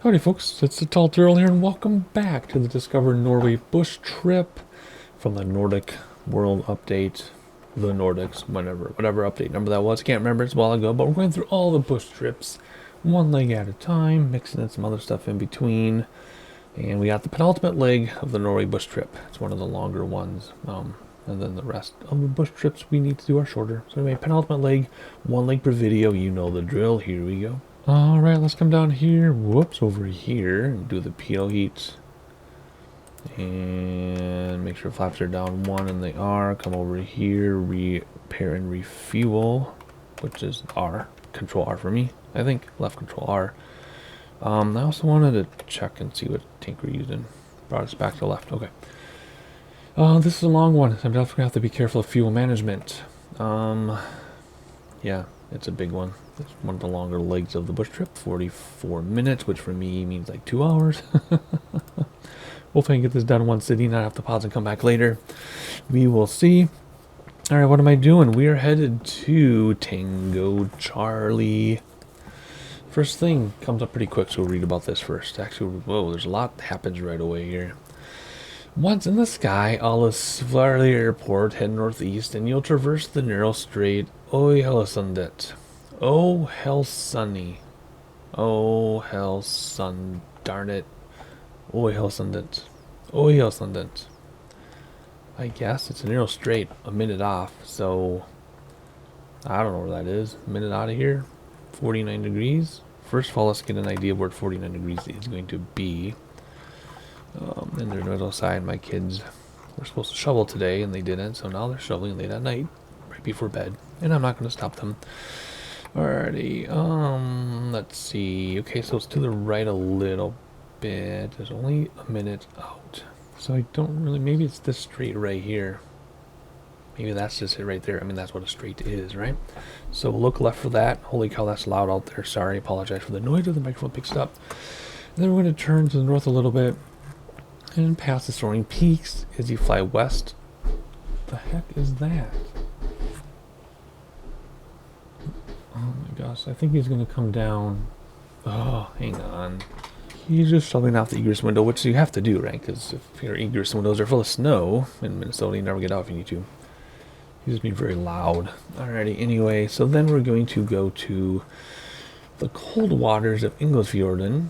Howdy folks, it's the Tall Turtle here and welcome back to the Discover Norway bush trip from the Nordic World Update, the Nordics, whatever update number that was, I can't remember, it's a while ago, but we're going through all the bush trips, one leg at a time, mixing in some other stuff in between, and we got the penultimate leg of the Norway bush trip. It's one of the longer ones, and then the rest of the bush trips we need to do are shorter. So anyway, penultimate leg, one leg per video, you know the drill, here we go. Alright, let's come down here, over here, and do the peel heat. And make sure flaps are down 1, and they are. Come over here, repair and refuel, which is R. Control R for me, I think. Left control R. I also wanted to check and see what tank we're using. Brought us back to left, okay. This is a long one, so I'm definitely going to have to be careful of fuel management. Yeah, it's a big one. It's one of the longer legs of the bush trip, 44 minutes, which for me means like 2 hours. Hopefully I can get this done in one sitting, not have to pause and come back later. We will see. Alright, what am I doing? We are headed to Tango Charlie. First thing comes up pretty quick, so we'll read about this first. Actually, whoa, there's a lot that happens right away here. Once in the sky, a la Svolvær Airport, head northeast, and you'll traverse the narrow strait Helle. Oh, hell sunny. Oh, hell sun, darn it. Oh, hell sundet. Oh, hell sundet. I guess it's a narrow strait, a minute off, so I don't know where that is. A minute out of here, 49 degrees. First of all, let's get an idea of where 49 degrees is going to be. And they're right outside. My kids were supposed to shovel today, and they didn't, so now they're shoveling late at night, right before bed, and I'm not going to stop them. Alrighty, let's see. Okay, so it's to the right a little bit. There's only a minute out, so I don't really, maybe it's this straight right here. Maybe that's just it right there. I mean, that's what a straight is, right? So look left for that. Holy cow, that's loud out there. Sorry, apologize for the noise of the microphone picks it up. And then we're going to turn to the north a little bit and past the soaring peaks as you fly west. The heck is that? Oh my gosh, I think he's going to come down. Oh, hang on. He's just shoving out the egress window, which you have to do, right? Because if your egress windows are full of snow in Minnesota, you never get out if you need to. He's just being very loud. Alrighty, anyway, so then we're going to go to the cold waters of Inglesfjorden.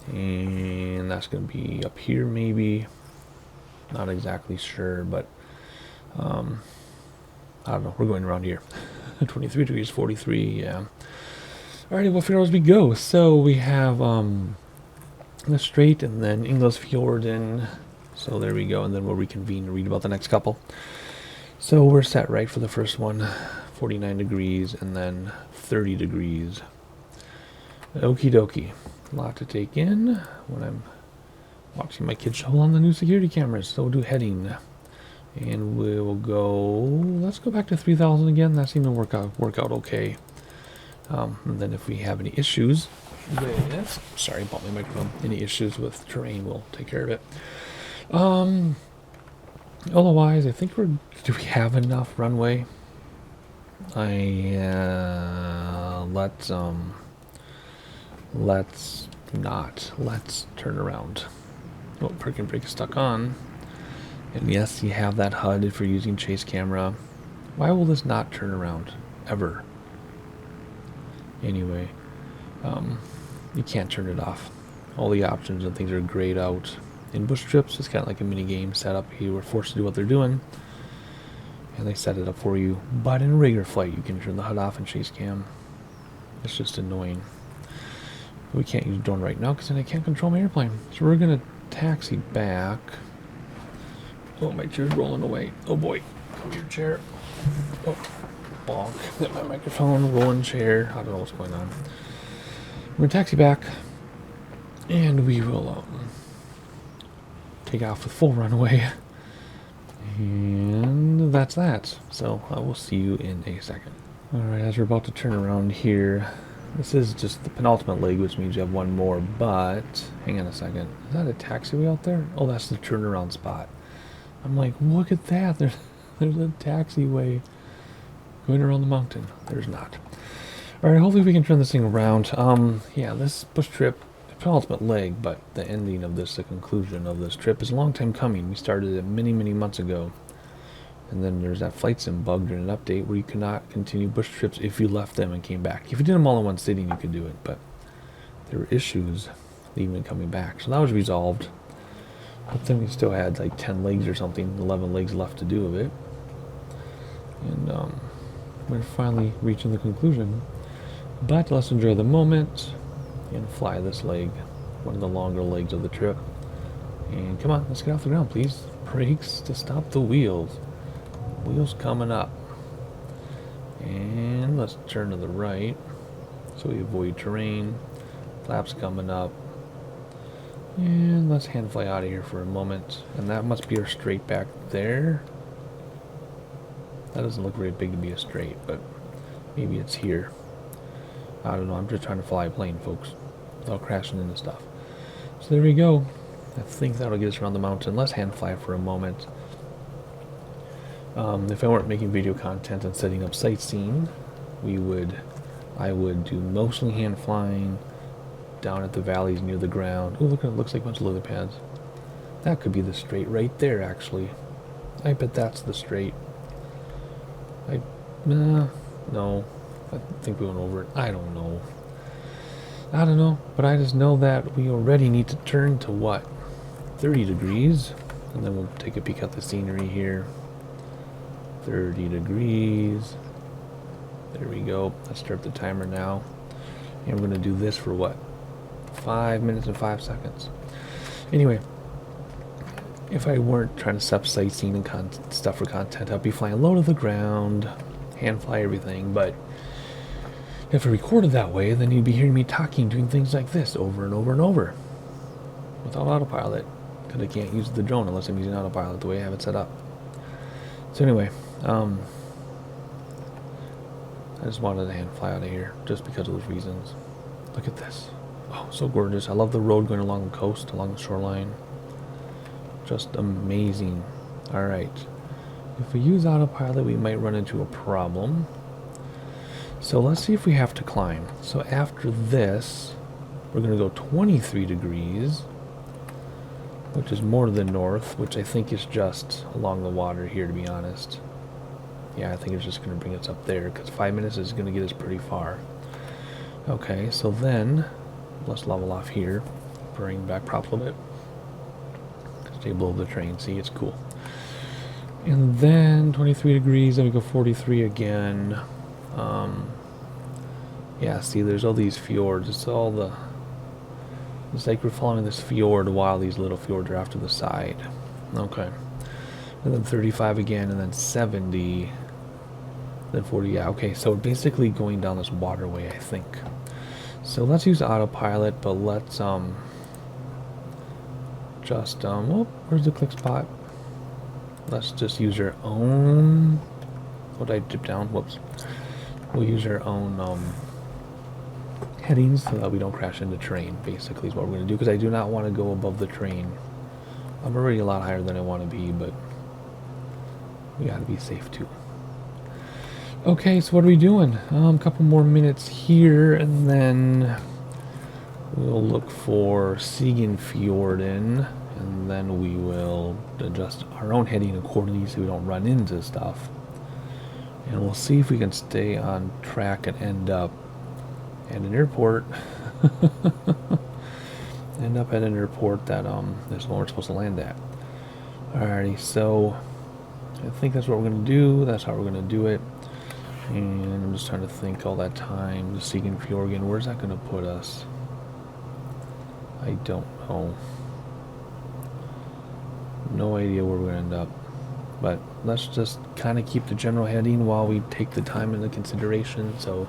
And that's going to be up here, maybe. Not exactly sure, but I don't know. We're going around here. 23 degrees, 43, yeah. Alrighty, what fjords we go? So we have the Strait and then Inglesfjorden. So there we go, and then we'll reconvene and read about the next couple. So we're set right for the first one, 49 degrees and then 30 degrees. Okie dokie. A lot to take in when I'm watching my kids shovel on the new security cameras. So we'll do heading, and we'll go. Let's go back to 3,000 again. That seemed to work out okay. And then if we have any issues with, sorry, bumped my microphone. Any issues with terrain, we'll take care of it. Otherwise, I think do we have enough runway? Let's turn around. Oh, parking brake is stuck on. And yes, you have that HUD if you're using chase camera. Why will this not turn around? Ever. Anyway, you can't turn it off. All the options and things are grayed out. In bush trips, it's kind of like a mini game set up. You are forced to do what they're doing, and they set it up for you. But in a regular flight, you can turn the HUD off and chase cam. It's just annoying. We can't use drone right now because then I can't control my airplane. So we're gonna taxi back. Oh, my chair's rolling away. Oh boy, come here, chair. Oh, bonk. Hit my microphone, rolling chair. I don't know what's going on. We're gonna taxi back, and we will take off with full runway. And that's that. So I will see you in a second. Alright, as we're about to turn around here, this is just the penultimate leg, which means you have one more, but hang on a second. Is that a taxiway out there? Oh, that's the turnaround spot. I'm like, look at that. There's a taxiway going around the mountain. There's not. Alright, hopefully we can turn this thing around. Yeah, this bush trip penultimate leg, but the ending of this, the conclusion of this trip, is a long time coming. We started it many, many months ago. And then there's that flight sim bug during an update where you cannot continue bush trips if you left them and came back. If you did them all in one sitting, you could do it, but there were issues leaving and coming back. So that was resolved. But then we still had like 10 legs or something, 11 legs left to do of it. And we're finally reaching the conclusion. But let's enjoy the moment and fly this leg, one of the longer legs of the trip. And come on, let's get off the ground, please. Brakes to stop the wheels. Wheels coming up. And let's turn to the right so we avoid terrain. Flaps coming up. And let's hand fly out of here for a moment. And that must be our straight back there. That doesn't look very big to be a straight, but maybe it's here. I don't know, I'm just trying to fly a plane, folks, without crashing into stuff. So there we go. I think that'll get us around the mountain. Let's hand fly for a moment. If I weren't making video content and setting up sightseeing, I would do mostly hand flying down at the valleys near the ground. Oh, look, it looks like a bunch of lily pads. That could be the straight right there, actually. I bet that's the straight. No. I think we went over it. I don't know, but I just know that we already need to turn to what? 30 degrees, and then we'll take a peek at the scenery here. 30 degrees. There we go. Let's start the timer now. And we're going to do this for what? 5 minutes and 5 seconds. Anyway, if I weren't trying to set up sightseeing and stuff for content, I'd be flying low to the ground, hand fly everything, but if I recorded that way, then you'd be hearing me talking, doing things like this over and over and over without autopilot, because I can't use the drone unless I'm using autopilot the way I have it set up. So anyway, I just wanted to hand fly out of here just because of those reasons. Look at this. Oh, so gorgeous. I love the road going along the coast, along the shoreline. Just amazing. Alright. If we use autopilot, we might run into a problem. So let's see if we have to climb. So after this, we're going to go 23 degrees, which is more to the north, which I think is just along the water here, to be honest. Yeah, I think it's just going to bring us up there, because 5 minutes is going to get us pretty far. Okay, so then, let's level off here. Bring back prop a little bit. Stay below the train, see, it's cool. And then 23 degrees, then we go 43 again. Yeah, see, there's all these fjords. It's like we're following this fjord while these little fjords are off to the side. Okay. And then 35 again, and then 70. Then 40, yeah, okay. So we're basically going down this waterway, I think. So let's use autopilot, but let's, oh, where's the click spot? Let's just use our own, what did I dip down? Whoops. We'll use our own, headings so that we don't crash into train, basically is what we're going to do, because I do not want to go above the train. I'm already a lot higher than I want to be, but we got to be safe too. Okay, so what are we doing? A couple more minutes here, and then we'll look for Sigenfjorden, and then we will adjust our own heading accordingly so we don't run into stuff. And we'll see if we can stay on track and end up at an airport. End up at an airport that is where we're supposed to land at. Alrighty, so I think that's what we're gonna do. That's how we're gonna do it. And I'm just trying to think all that time. The Sigenfjorden, where's that gonna put us? I don't know. No idea where we're gonna end up. But let's just kind of keep the general heading while we take the time into consideration. So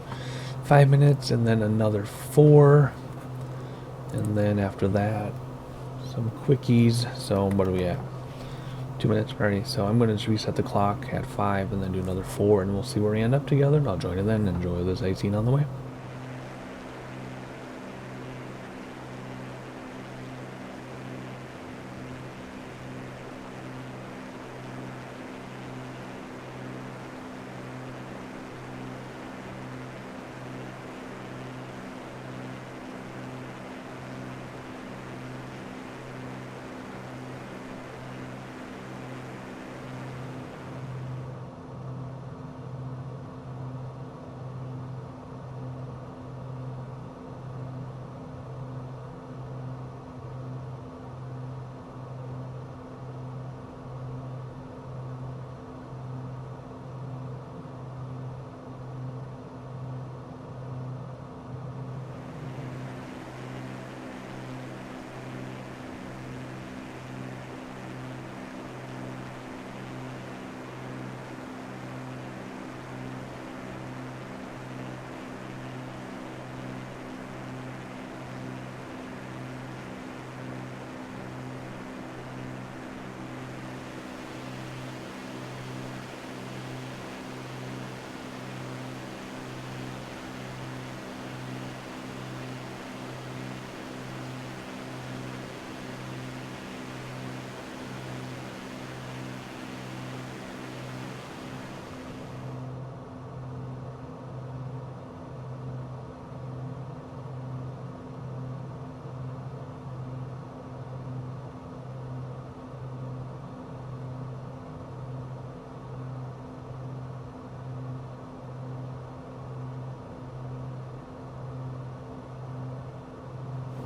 5 minutes, and then another 4, and then after that some quickies. So what are we at? 2 minutes already. So I'm going to just reset the clock at 5 and then do another 4, and we'll see where we end up together, and I'll join you then and enjoy the sightseeing on the way.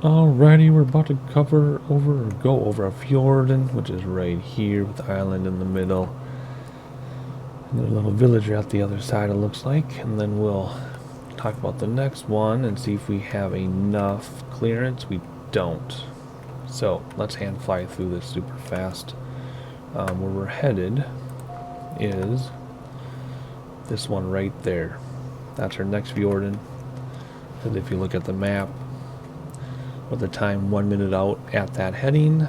Alrighty, we're about to go over a fjorden, which is right here with the island in the middle. And a little villager at the other side, it looks like. And then we'll talk about the next one and see if we have enough clearance. We don't. So let's hand fly through this super fast. Where we're headed is this one right there. That's our next fjorden. Because if you look at the map, with the time 1 minute out at that heading,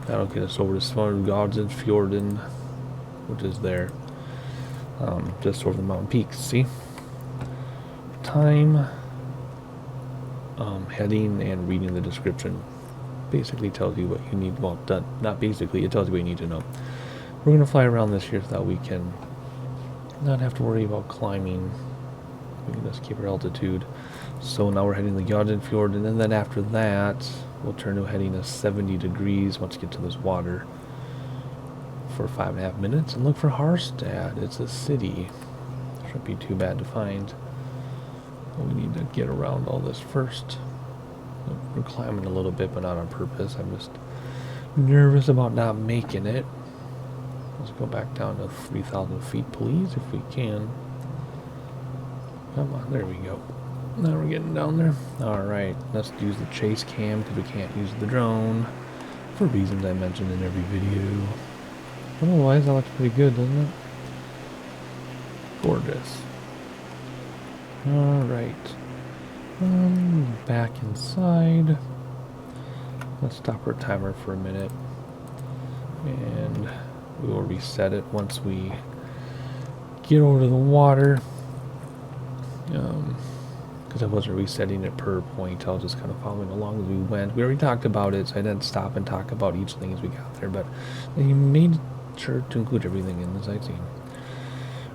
that'll get us over to Svolvær fjorden, which is there, just over the mountain peaks. See, time, heading, and reading the description basically tells you what you need. Well, not basically, it tells you what you need to know. We're gonna fly around this here so that we can not have to worry about climbing. We can just keep our altitude. So now we're heading to the fjorden, and then after that, we'll turn to heading to 70 degrees once we get to this water for 5.5 minutes and look for Harstad. It's a city. Shouldn't be too bad to find. But we need to get around all this first. We're climbing a little bit, but not on purpose. I'm just nervous about not making it. Let's go back down to 3,000 feet, please, if we can. Come on, there we go. Now we're getting down there. Alright, let's use the chase cam because we can't use the drone for reasons I mentioned in every video. But otherwise, that looks pretty good, doesn't it? Gorgeous. Alright. Back inside. Let's stop our timer for a minute. And we will reset it once we get over to the water. Because I wasn't resetting it per point, I was just kind of following along as we went. We already talked about it, so I didn't stop and talk about each thing as we got there, but he made sure to include everything in the sightseeing.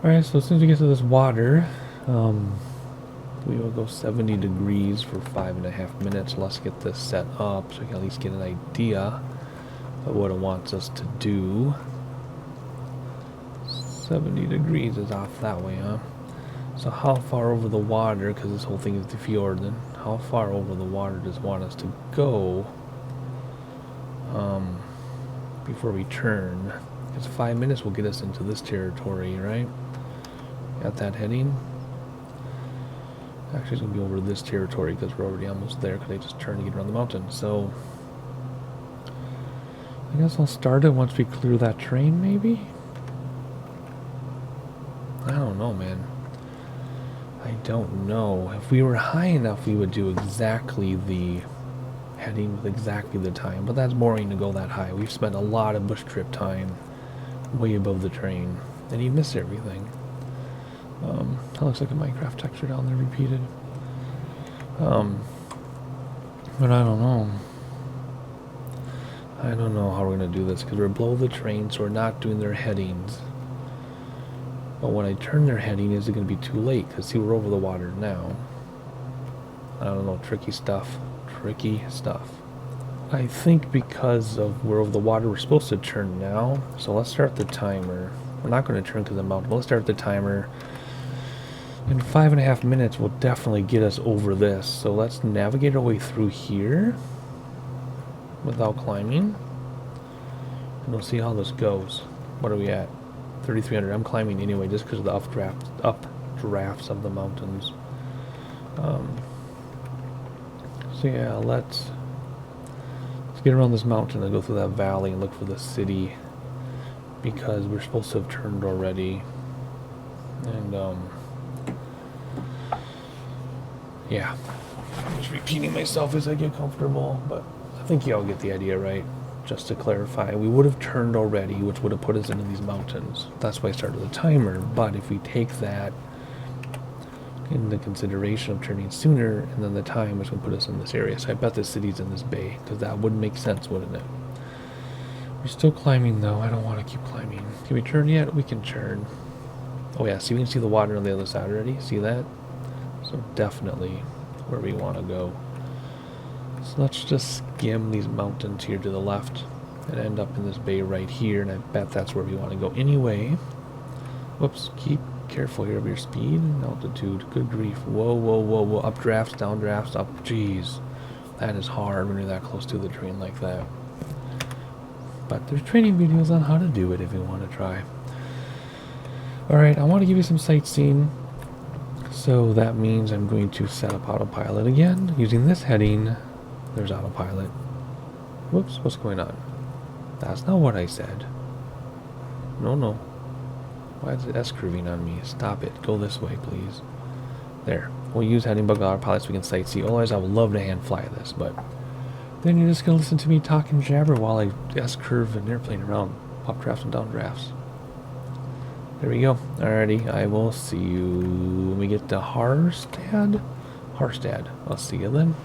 Alright, so as soon as we get to this water, we will go 70 degrees for 5.5 minutes. Let's get this set up so we can at least get an idea of what it wants us to do. 70 degrees is off that way, huh? So how far over the water, because this whole thing is the fjorden, how far over the water does it want us to go before we turn? Because 5 minutes will get us into this territory, right? At that heading. Actually, it's going to be over this territory because we're already almost there because they just turned to get around the mountain. So I guess I'll start it once we clear that train, maybe? I don't know, man. I don't know. If we were high enough, we would do exactly the heading with exactly the time, but that's boring to go that high. We've spent a lot of bush trip time way above the train, and you miss everything. That looks like a Minecraft texture down there repeated. But I don't know. I don't know how we're going to do this, because we're below the train, so we're not doing their headings. But when I turn their heading, is it going to be too late? Because see, we're over the water now. I don't know, tricky stuff. Tricky stuff. I think because of we're over the water, we're supposed to turn now. So let's start the timer. We're not going to turn to the mountain, but let's start the timer. In 5.5 minutes, will definitely get us over this. So let's navigate our way through here without climbing. And we'll see how this goes. What are we at? 3,300. I'm climbing anyway just because of the updrafts of the mountains. So yeah, let's get around this mountain and go through that valley and look for the city, because we're supposed to have turned already. And yeah, I'm just repeating myself as I get comfortable, but I think you all get the idea, right? Just to clarify, we would have turned already, which would have put us into these mountains. That's why I started the timer. But if we take that into consideration of turning sooner, and then the time is going to put us in this area. So I bet the city's in this bay, because that would make sense, wouldn't it? We're still climbing, though. I don't want to keep climbing. Can we turn yet? We can turn. Oh yeah, see, we can see the water on the other side already. See that? So definitely where we want to go. So let's just skim these mountains here to the left and end up in this bay right here, and I bet that's where we want to go anyway. Whoops, keep careful here of your speed and altitude. Good grief. Whoa, whoa, whoa, whoa. Updrafts, downdrafts, up. Jeez. That is hard when you're that close to the train like that. But there's training videos on how to do it if you want to try. Alright, I want to give you some sightseeing. So that means I'm going to set up autopilot again. Using this heading, there's autopilot. Whoops, what's going on? That's not what I said. No, no. Why is it S-curving on me? Stop it. Go this way, please. There. We'll use heading bug autopilot so we can sightsee. Otherwise, I would love to hand fly this, but then you're just going to listen to me talk and jabber while I S-curve an airplane around up drafts and down drafts. There we go. Alrighty, I will see you when we get to Harstad. I'll see you then.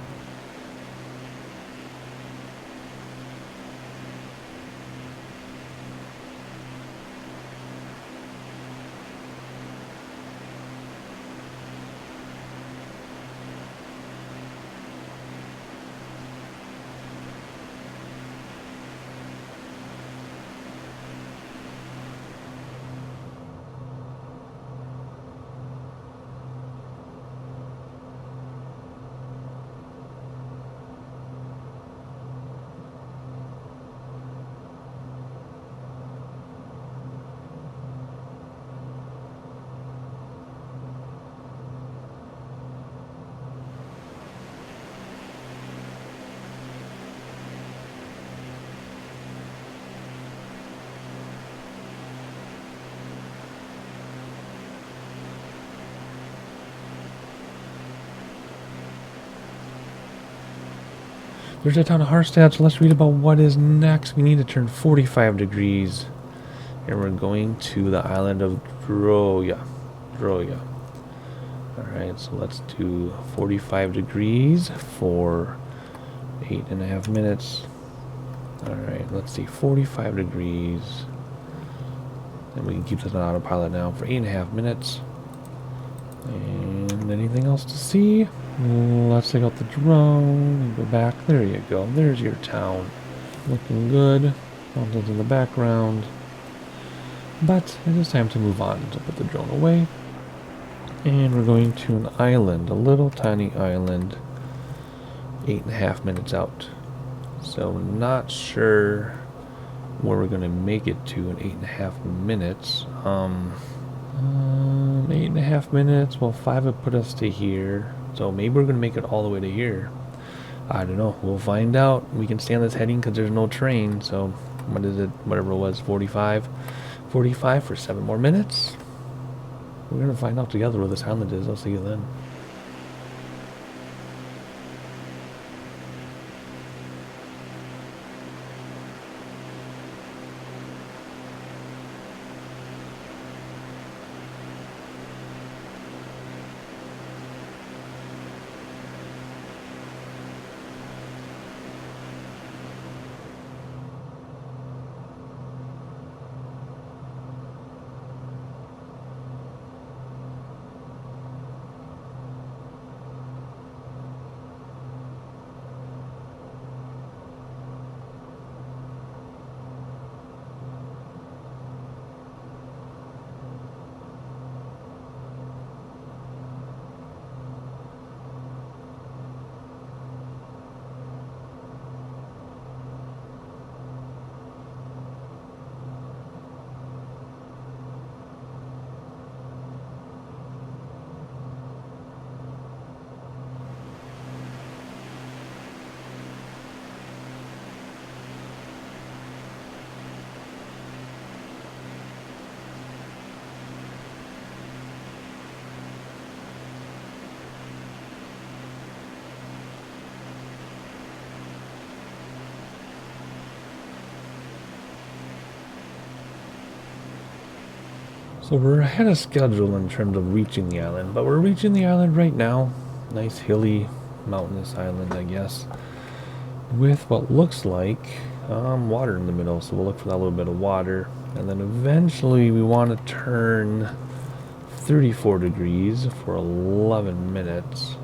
There's a ton of Harstad, so let's read about what is next. We need to turn 45 degrees. And we're going to the island of Droya. Alright, so let's do 45 degrees for 8.5 minutes. Alright, let's see, 45 degrees. And we can keep this on autopilot now for 8.5 minutes. And anything else to see? Let's take out the drone and go back. There you go. There's your town. Looking good. Mountains in the background. But it is time to move on. So put the drone away. And we're going to an island. A little tiny island. 8.5 minutes out. So not sure where we're going to make it to in 8.5 minutes. 8.5 minutes. Well, 5 would put us to here. So maybe we're going to make it all the way to here. I don't know. We'll find out. We can stay on this heading because there's no train. So what is it? Whatever it was, 45. 45 for 7 more minutes. We're going to find out together where this island is. I'll see you then. So we're ahead of schedule in terms of reaching the island, but we're reaching the island right now. Nice hilly, mountainous island, I guess, with what looks like water in the middle. So we'll look for that little bit of water, and then eventually we want to turn 34 degrees for 11 minutes.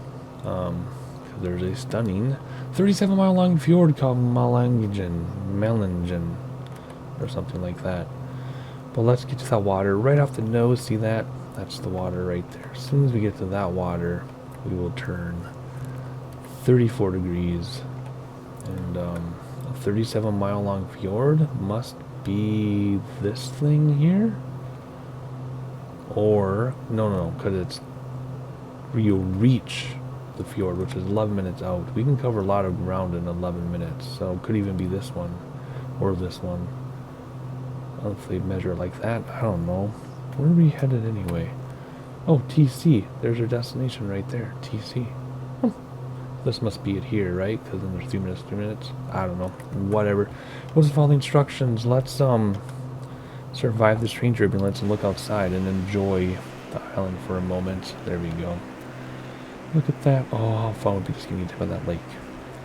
There's a stunning 37-mile long fjord called Mellingen, or something like that. But let's get to that water right off the nose. See that? That's the water right there. As soon as we get to that water, we will turn 34 degrees. And a 37-mile long fjord must be this thing here? Or, no, because it's where you reach the fjord, which is 11 minutes out. We can cover a lot of ground in 11 minutes, so it could even be this one, or this one. If they measure it like that, I don't know. Where are we headed anyway? Oh, TC. There's our destination right there, TC. This must be it here, right? Because then there's 3 minutes, 3 minutes. I don't know. Whatever. What's the following instructions? Let's survive this train turbulence and look outside and enjoy the island for a moment. There we go. Look at that. Oh, how fun would be just getting to that lake.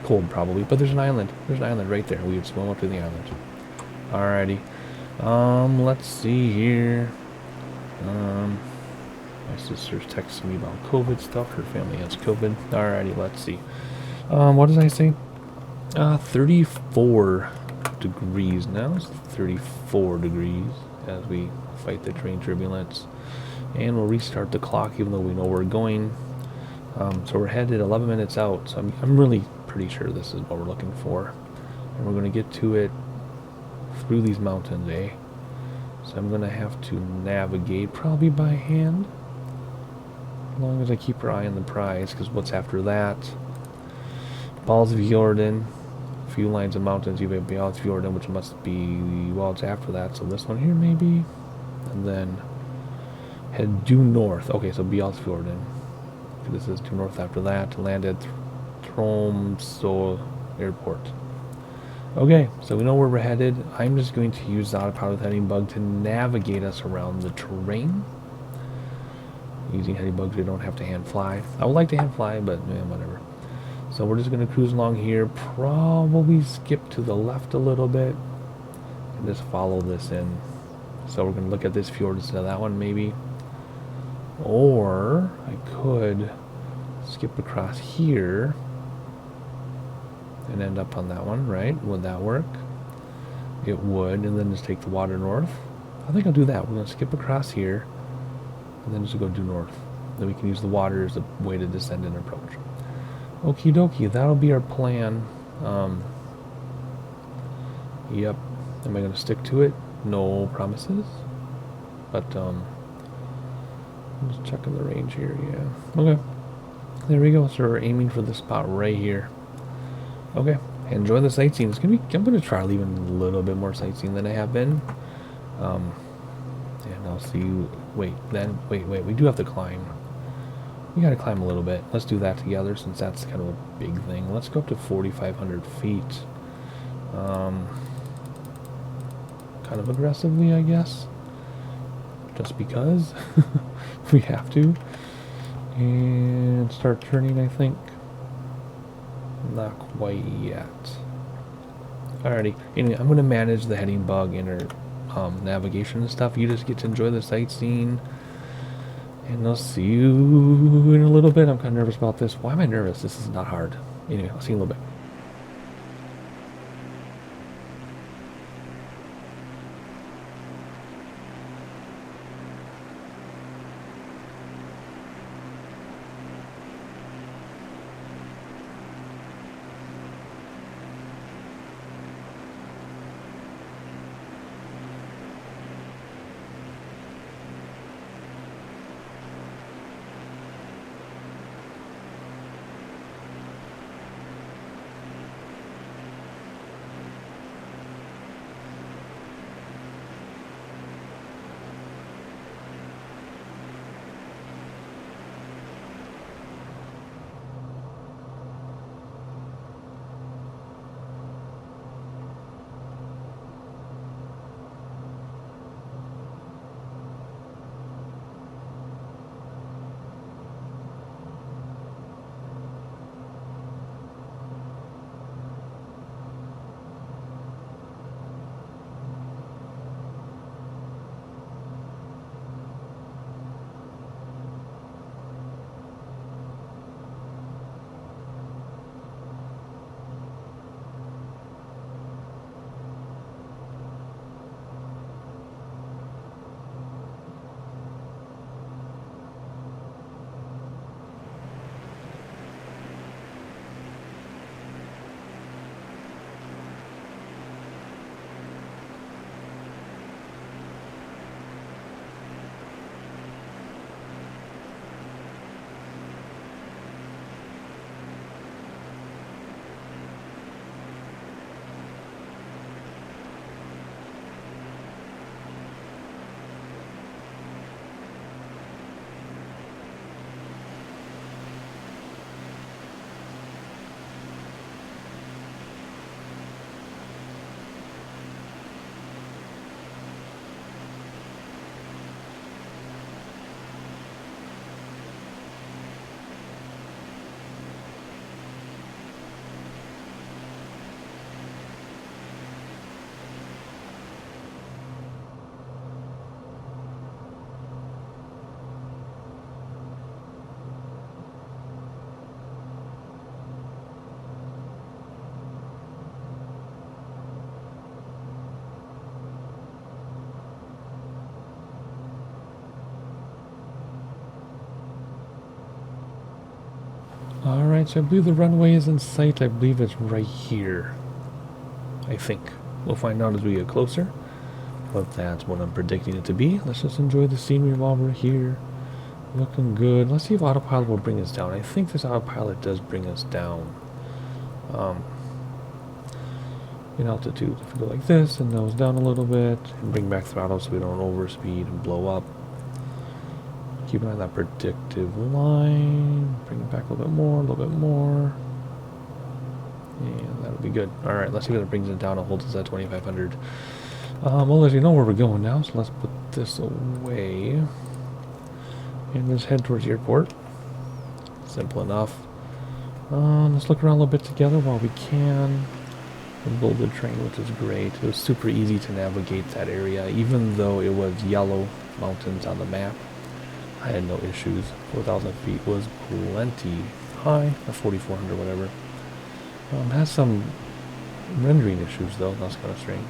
Cold probably, but there's an island. There's an island right there. We would swim up to the island. Alrighty. Let's see here. My sister's texting me about COVID stuff. Her family has COVID. Alrighty, let's see. What did I say? 34 degrees now. It's 34 degrees as we fight the train turbulence. And we'll restart the clock even though we know we're going. So we're headed 11 minutes out. So I'm really pretty sure this is what we're looking for. And we're going to get to it through these mountains, eh? So I'm going to have to navigate probably by hand. As long as I keep our eye on the prize, because what's after that? Balsfjorden. A few lines of mountains. You have Balsfjorden, which must be, well, it's after that. So this one here, maybe. And then head due north. Okay, so Balsfjorden. This is due north after that. Land at Tromsø Airport. Okay, so we know where we're headed. I'm just going to use the autopilot heading bug to navigate us around the terrain. Using heading bugs, we don't have to hand fly. I would like to hand fly, but whatever. So we're just going to cruise along here. Probably skip to the left a little bit. And just follow this in. So we're going to look at this fjord instead of that one, maybe. Or I could skip across here and end up on that one, right? Would that work? It would, and then just take the water north. I think I'll do that. We're going to skip across here and then just go due north. Then we can use the water as a way to descend and approach. Okie dokie, that'll be our plan. Yep. Am I going to stick to it? No promises. But, I'm just checking the range here, yeah. Okay. There we go. So we're aiming for the spot right here. Okay. Enjoy the sightseeing. It's gonna be, I'm gonna try leaving a little bit more sightseeing than I have been. And I'll see you. Wait, we do have to climb. We gotta climb a little bit. Let's do that together since that's kind of a big thing. Let's go up to 4,500 feet. Kind of aggressively, I guess. Just because we have to. And start turning, I think. Not quite yet. Alrighty. Anyway, I'm going to manage the heading bug and our navigation and stuff. You just get to enjoy the sightseeing. And I'll see you in a little bit. I'm kind of nervous about this. Why am I nervous? This is not hard. Anyway, I'll see you in a little bit. Alright, so I believe the runway is in sight. I believe it's right here. I think. We'll find out as we get closer. But that's what I'm predicting it to be. Let's just enjoy the scenery while we're here. Looking good. Let's see if autopilot will bring us down. I think this autopilot does bring us down. In altitude. If we go like this and nose down a little bit and bring back throttle so we don't overspeed and blow up. Keep an eye on that predictive line. Bring it back a little bit more, a little bit more. And that'll be good. Alright, let's see if it brings it down and holds us at 2,500. Well, as you know where we're going now, so let's put this away. And just head towards the airport. Simple enough. Let's look around a little bit together while we can. We build the train, which is great. It was super easy to navigate that area, even though it was yellow mountains on the map. I had no issues. 4,000 feet was plenty high, or 4,400, whatever. Has some rendering issues though. That's kind of strange.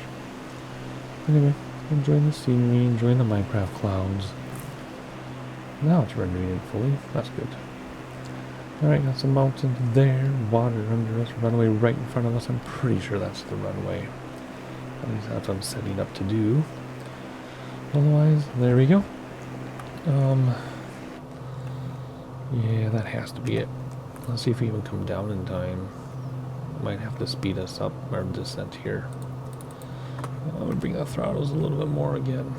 Anyway, enjoying the scenery, enjoying the Minecraft clouds. Now it's rendering it fully. That's good. Alright, got some mountains there, water under us, runway right in front of us. I'm pretty sure that's the runway. At least that's what I'm setting up to do. Otherwise, there we go. Yeah, that has to be it. Let's see if we even come down in time. Might have to speed us up our descent here. I'm gonna bring the throttles a little bit more again.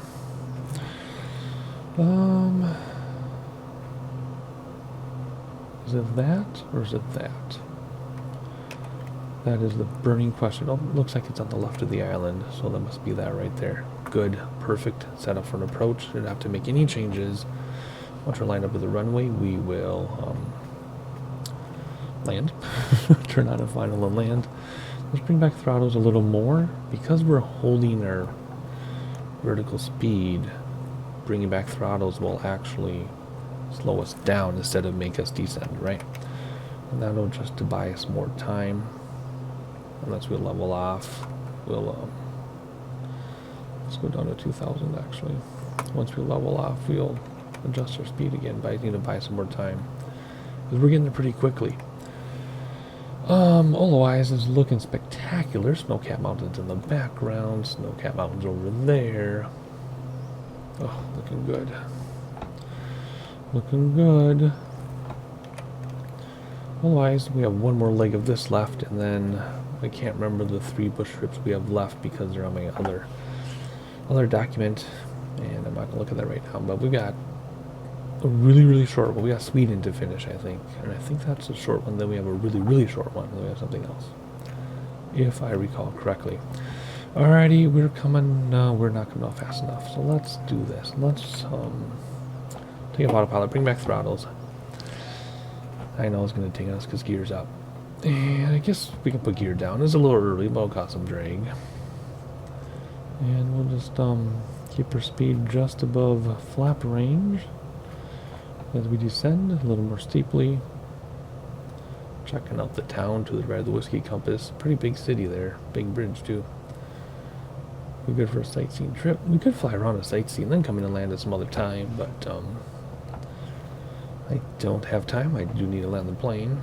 Is it that, or is it that? That is the burning question. Oh, looks like it's on the left of the island, so that must be that right there. Good, perfect setup for an approach. Didn't have to make any changes. Once we're lined up with the runway, we will land. Turn on a final and land. Let's bring back throttles a little more. Because we're holding our vertical speed, bringing back throttles will actually slow us down instead of make us descend, right? And that'll just to buy us more time. Unless we level off, we'll let's go down to 2,000 actually. Once we level off, we'll adjust our speed again, but I need to buy some more time because we're getting there pretty quickly. Otherwise, it's looking spectacular. Snow-capped mountains in the background, snow-capped mountains over there. Oh, looking good. Looking good. Otherwise, we have one more leg of this left, and then I can't remember the 3 bush trips we have left because they're on my other document, and I'm not gonna look at that right now. But we got a really short one. We got Sweden to finish, I think, and I think that's a short one. Then we have a really short one. Then we have something else, if I recall correctly. Alrighty, we're coming. No, we're not coming off fast enough. So let's do this. Let's take a autopilot, bring back throttles. I know it's going to take us because gear's up. And I guess we can put gear down. It's a little early, but it'll cause some drag. And we'll just keep our speed just above flap range as we descend a little more steeply. Checking out the town to the right of the Whiskey Compass. Pretty big city there. Big bridge too. Be good for a sightseeing trip. We could fly around a sightsee and then come in and land at some other time, but I don't have time. I do need to land the plane,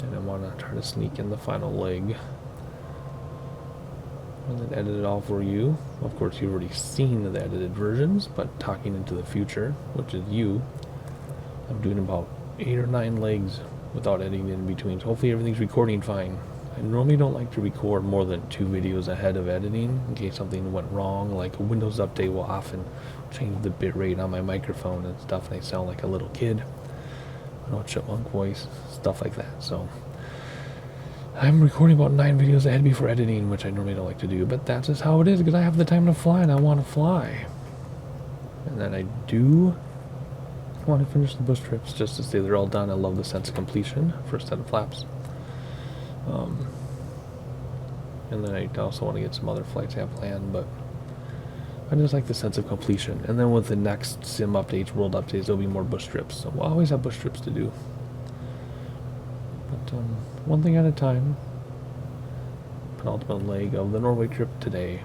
and I want to try to sneak in the final leg and then edit it all for you. Of course, you've already seen the edited versions, but talking into the future, which is you, I'm doing about 8 or 9 legs without editing in between. So hopefully everything's recording fine. I normally don't like to record more than 2 videos ahead of editing in case something went wrong. Like a Windows update will often change the bitrate on my microphone and stuff, and I sound like a little kid. I know, chipmunk voice, stuff like that. So I'm recording about 9 videos ahead before editing, which I normally don't like to do, but that's just how it is because I have the time to fly and I want to fly. And then I do want to finish the bush trips just to say they're all done. I love the sense of completion, first set of flaps. And then I also want to get some other flights I have planned, but I just like the sense of completion. And then with the next sim updates, world updates, there'll be more bush trips. So we'll always have bush trips to do. But one thing at a time. Penultimate leg of the Norway trip today.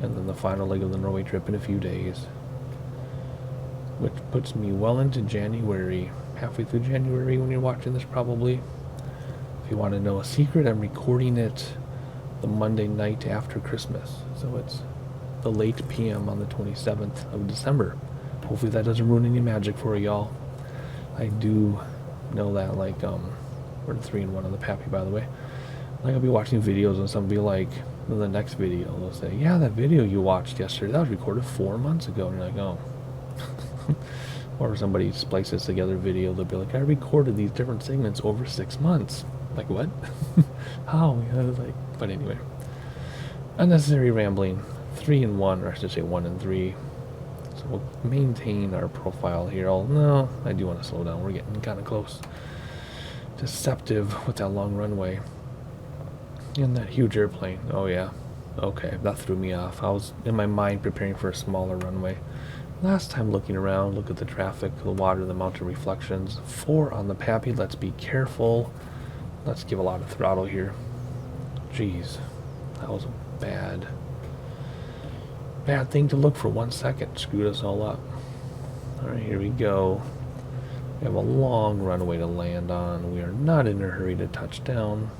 And then the final leg of the Norway trip in a few days. Which puts me well into January. halfway through January when you're watching this probably. If you want to know a secret, I'm recording it the Monday night after Christmas. So it's the late PM on the 27th of December. Hopefully that doesn't ruin any magic for y'all. I do know that, like, we're 3-1 on the Pappy, by the way. Like, I'll be watching videos and somebody be like, in the next video, they'll say, yeah, that video you watched yesterday, that was recorded 4 months ago. And you're like, oh. Or somebody splices together video, they'll be like, I recorded these different segments over 6 months. Like, what? How? You know, like, but anyway. Unnecessary rambling. 3-1, or I should say 1-3. So we'll maintain our profile here. No, I do want to slow down. We're getting kind of close. Deceptive with that long runway. And that huge airplane. Oh yeah. Okay, that threw me off. I was in my mind preparing for a smaller runway. Last time looking around, look at the traffic, the water, the mountain reflections. 4 on the Pappy. Let's be careful. Let's give a lot of throttle here. Jeez. That was a bad thing to look for 1 second. Screwed us all up. Alright, here we go. We have a long runway to land on. We are not in a hurry to touch down,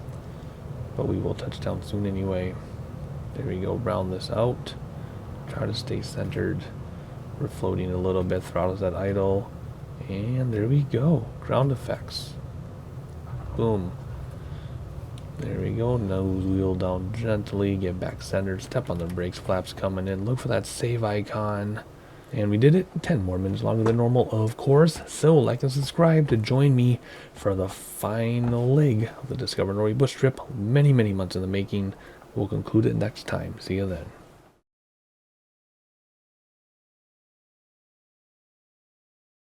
but we will touch down soon anyway. There we go. Round this out. Try to stay centered. We're floating a little bit. Throttle's at idle. And there we go. Ground effects. Boom. There we go. Nose wheel down gently. Get back centered. Step on the brakes. Flaps coming in. Look for that save icon. And we did it 10 more minutes longer than normal, of course. So like and subscribe to join me for the final leg of the Discover Norway bush trip. Many, many months in the making. We'll conclude it next time. See you then.